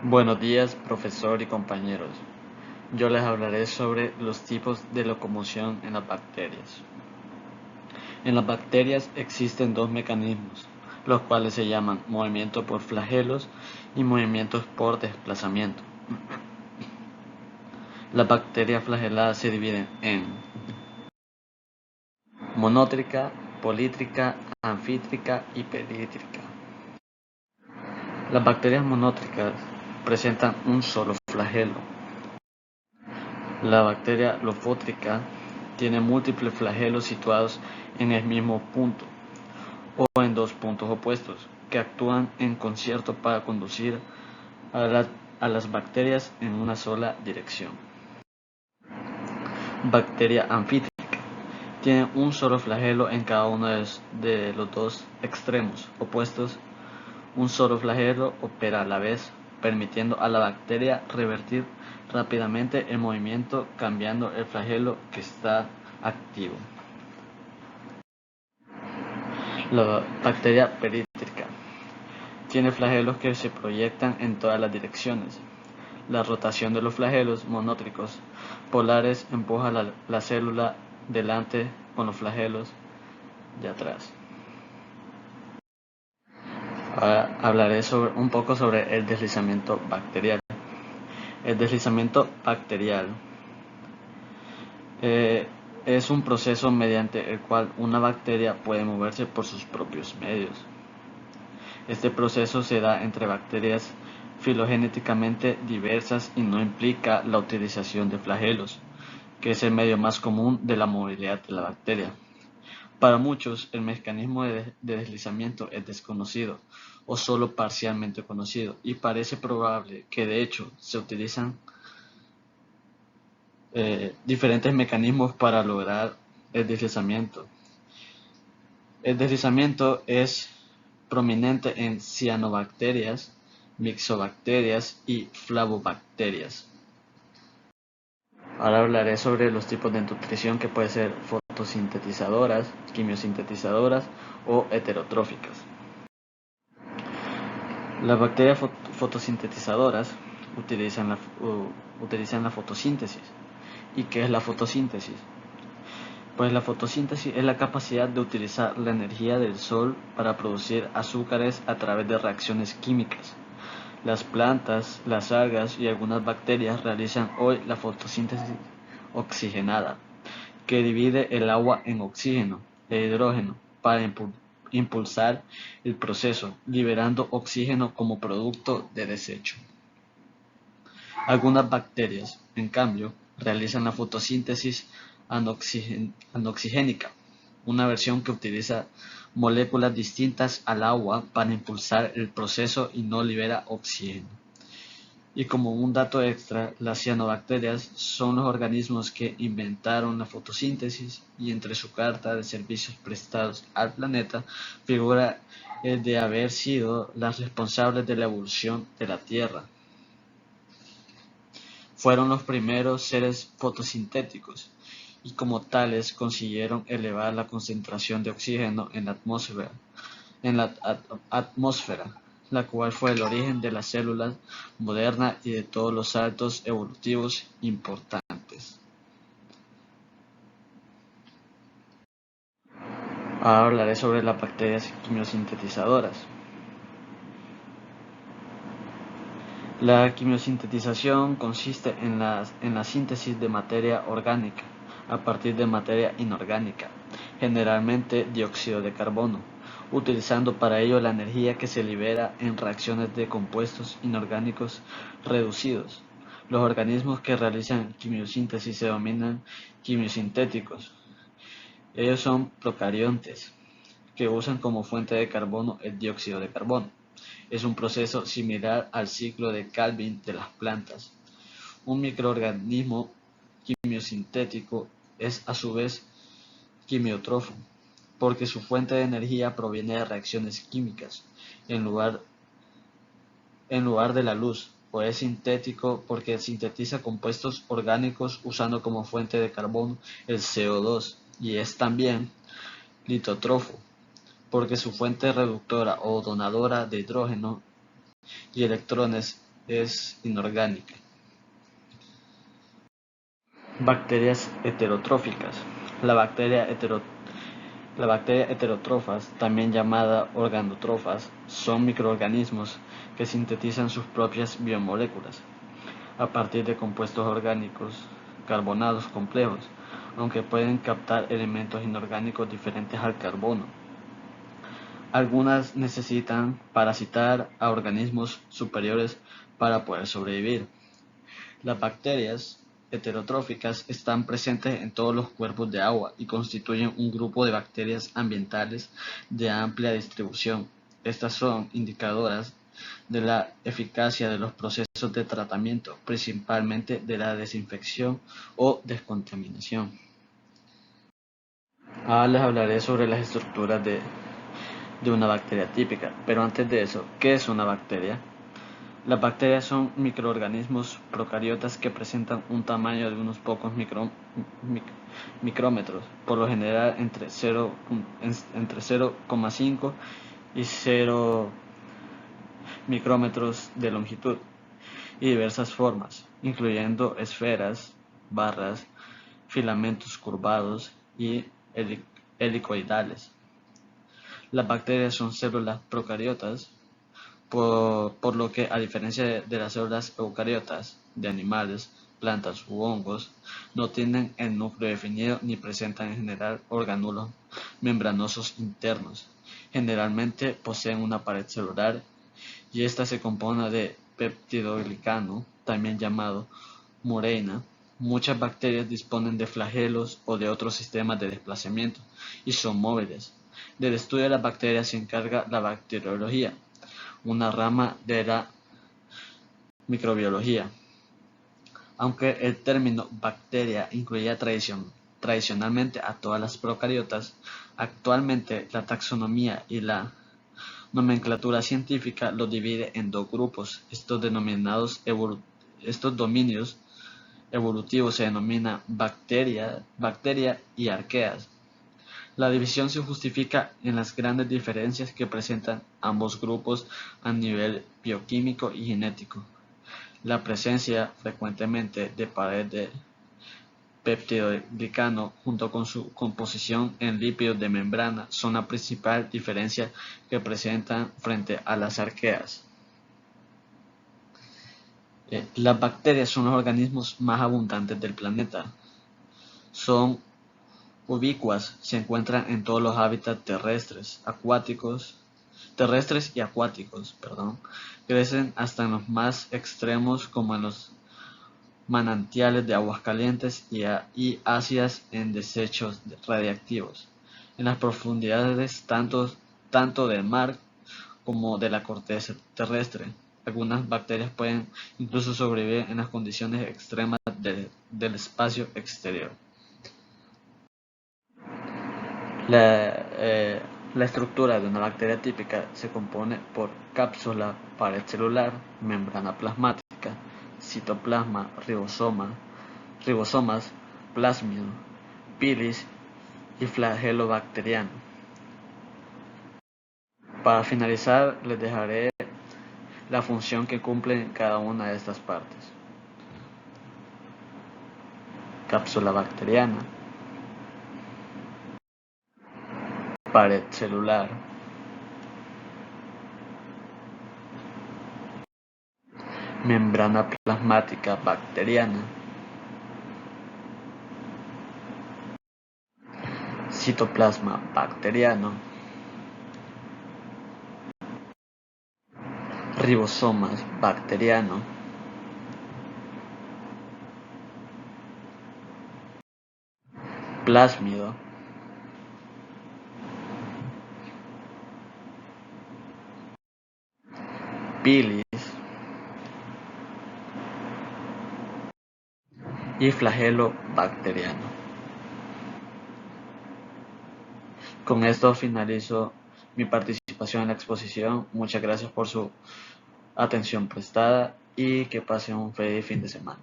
Buenos días, profesor y compañeros. Yo les hablaré sobre los tipos de locomoción en las bacterias. En las bacterias existen dos mecanismos, los cuales se llaman movimiento por flagelos y movimientos por desplazamiento. Las bacterias flageladas se dividen en monótrica, polítrica, anfítrica y perítrica. Las bacterias monótricas presentan un solo flagelo. La bacteria lofótrica tiene múltiples flagelos situados en el mismo punto o en dos puntos opuestos que actúan en concierto para conducir a las bacterias en una sola dirección. Bacteria anfítrica tiene un solo flagelo en cada uno de los dos extremos opuestos. Un solo flagelo opera a la vez, permitiendo a la bacteria revertir rápidamente el movimiento cambiando el flagelo que está activo. La bacteria perítrica tiene flagelos que se proyectan en todas las direcciones. La rotación de los flagelos monótricos polares empuja la célula delante con los flagelos de atrás. Ahora hablaré un poco sobre el deslizamiento bacterial. El deslizamiento bacterial es un proceso mediante el cual una bacteria puede moverse por sus propios medios. Este proceso se da entre bacterias filogenéticamente diversas y no implica la utilización de flagelos, que es el medio más común de la movilidad de la bacteria. Para muchos, el mecanismo de deslizamiento es desconocido o solo parcialmente conocido, y parece probable que de hecho se utilizan diferentes mecanismos para lograr el deslizamiento. El deslizamiento es prominente en cianobacterias, mixobacterias y flavobacterias. Ahora hablaré sobre los tipos de nutrición que pueden ser fotosintetizadoras, quimiosintetizadoras o heterotróficas. Las bacterias fotosintetizadoras utilizan la fotosíntesis. ¿Y qué es la fotosíntesis? Pues la fotosíntesis es la capacidad de utilizar la energía del sol para producir azúcares a través de reacciones químicas. Las plantas, las algas y algunas bacterias realizan hoy la fotosíntesis oxigenada, que divide el agua en oxígeno e hidrógeno para impulsar el proceso, liberando oxígeno como producto de desecho. Algunas bacterias, en cambio, realizan la fotosíntesis anoxigénica, una versión que utiliza moléculas distintas al agua para impulsar el proceso y no libera oxígeno. Y como un dato extra, las cianobacterias son los organismos que inventaron la fotosíntesis, y entre su carta de servicios prestados al planeta figura el de haber sido las responsables de la evolución de la Tierra. Fueron los primeros seres fotosintéticos y como tales consiguieron elevar la concentración de oxígeno en la atmósfera, la cual fue el origen de las células modernas y de todos los saltos evolutivos importantes. Ahora hablaré sobre las bacterias quimiosintetizadoras. La quimiosintetización consiste en la síntesis de materia orgánica a partir de materia inorgánica, generalmente dióxido de carbono, utilizando para ello la energía que se libera en reacciones de compuestos inorgánicos reducidos. Los organismos que realizan quimiosíntesis se denominan quimiosintéticos. Ellos son procariontes, que usan como fuente de carbono el dióxido de carbono. Es un proceso similar al ciclo de Calvin de las plantas. Un microorganismo quimiosintético es a su vez quimiótrofo, porque su fuente de energía proviene de reacciones químicas en lugar de la luz, o es sintético porque sintetiza compuestos orgánicos usando como fuente de carbono el CO2, y es también litótrofo, porque su fuente reductora o donadora de hidrógeno y electrones es inorgánica. Bacterias heterotróficas. La bacteria heterótrofas, también llamada organotrofas, son microorganismos que sintetizan sus propias biomoléculas a partir de compuestos orgánicos carbonados complejos, aunque pueden captar elementos inorgánicos diferentes al carbono. Algunas necesitan parasitar a organismos superiores para poder sobrevivir. Las bacterias heterotróficas están presentes en todos los cuerpos de agua y constituyen un grupo de bacterias ambientales de amplia distribución. Estas son indicadoras de la eficacia de los procesos de tratamiento, principalmente de la desinfección o descontaminación. Ahora les hablaré sobre las estructuras de una bacteria típica, pero antes de eso, ¿qué es una bacteria? Las bacterias son microorganismos procariotas que presentan un tamaño de unos pocos micrómetros, por lo general entre 0,5 y 0 micrómetros de longitud, y diversas formas, incluyendo esferas, barras, filamentos curvados y helicoidales. Las bacterias son células procariotas, por lo que, a diferencia de las células eucariotas de animales, plantas u hongos, no tienen el núcleo definido ni presentan en general orgánulos membranosos internos. Generalmente poseen una pared celular y esta se compone de peptidoglicano, también llamado mureina. Muchas bacterias disponen de flagelos o de otros sistemas de desplazamiento y son móviles. Del estudio de las bacterias se encarga la bacteriología, una rama de la microbiología. Aunque el término bacteria incluía tradicionalmente a todas las procariotas, actualmente la taxonomía y la nomenclatura científica los divide en dos grupos. Estos dominios evolutivos se denominan bacteria y arqueas. La división se justifica en las grandes diferencias que presentan ambos grupos a nivel bioquímico y genético. La presencia frecuentemente de pared de peptidoglicano junto con su composición en lípidos de membrana son la principal diferencia que presentan frente a las arqueas. Las bacterias son los organismos más abundantes del planeta. Son ubicuas, se encuentran en todos los hábitats terrestres y acuáticos, crecen hasta en los más extremos como en los manantiales de aguas calientes y ácidas en desechos radiactivos, en las profundidades tanto del mar como de la corteza terrestre. Algunas bacterias pueden incluso sobrevivir en las condiciones extremas del espacio exterior. La estructura de una bacteria típica se compone por cápsula, pared celular, membrana plasmática, citoplasma, ribosomas, plásmido, bilis y flagelo bacteriano. Para finalizar, les dejaré la función que cumplen cada una de estas partes. Cápsula bacteriana, pared celular, membrana plasmática bacteriana, citoplasma bacteriano, ribosomas bacteriano, plásmido, bilis y flagelo bacteriano. Con esto finalizo mi participación en la exposición. Muchas gracias por su atención prestada y que pasen un feliz fin de semana.